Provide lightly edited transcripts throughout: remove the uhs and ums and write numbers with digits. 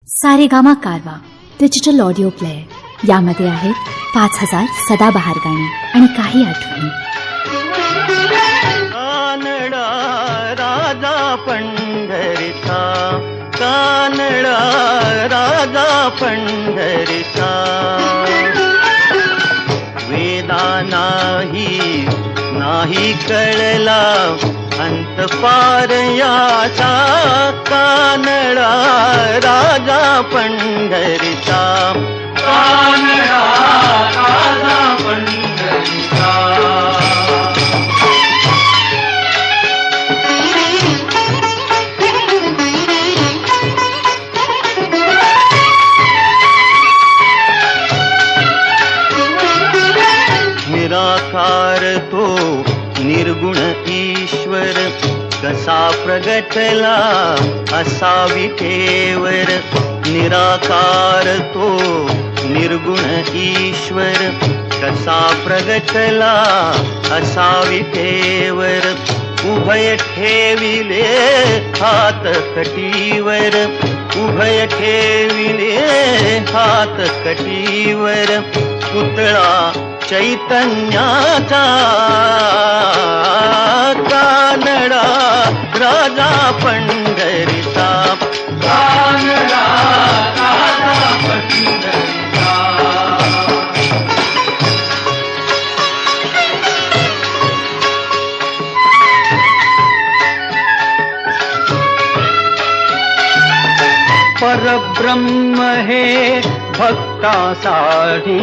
सारेगामा कारवा digital audio player यामध्ये आहेत 5000 सदाबहार गाणी आणि काही आठवणी. कानडा राजा पंढरीचा, कानडा राजा पंढरीचा, वेदा नाही कळला अंत पार याचा, कानडा राजा पंढरीचा, कानडा राजा पंढरीचा. निराकार तो निर्गुण ईश्वर, कसा प्रगटला असा विठेवर. निराकार तो निर्गुण ईश्वर, कसा प्रगटला असा विठेवर. उभय ठेविले हात कटीवर, उभय ठेविले हात कटीवर. पुतळा चैतन्याचा, कानडा राजा पंढरीचा, कानडा राजा पंढरीचा. परब्रह्म हे भक्तासाठी,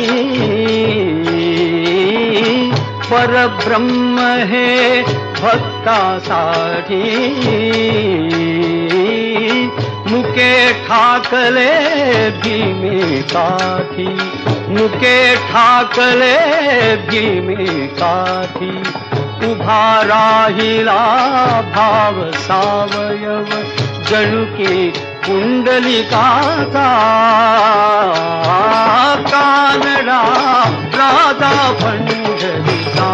परब्रह्म हे भक्तासाठी. मुके ठाकले भीमे काठी, मुके ठाकले भीमे काठी. उभा राहिला भाव सावयव, जणुके कुंडलिकाचा, कानडा राजा पंढरीचा,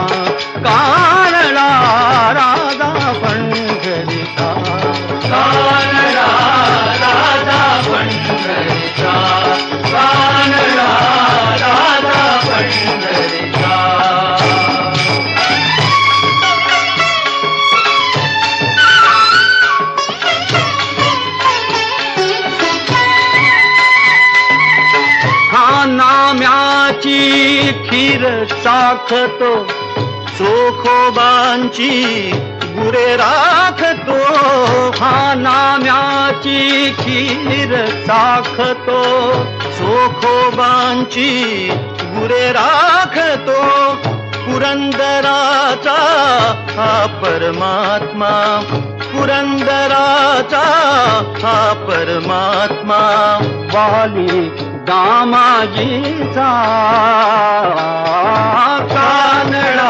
कानडा राजा पंढरीचा, कानडा राजा पंढरीचा, कानडा राजा पंढरीचा. नाम्याची खीर चाखतो, चोखोबांची गुरे राखतो. हा नाम्याची खीर चाखतो, चोखोबांची गुरे राखतो. पुरंदराचा हा परमात्मा, पुरंदराचा हा परमात्मा. वाली दामाजीचा, कानडा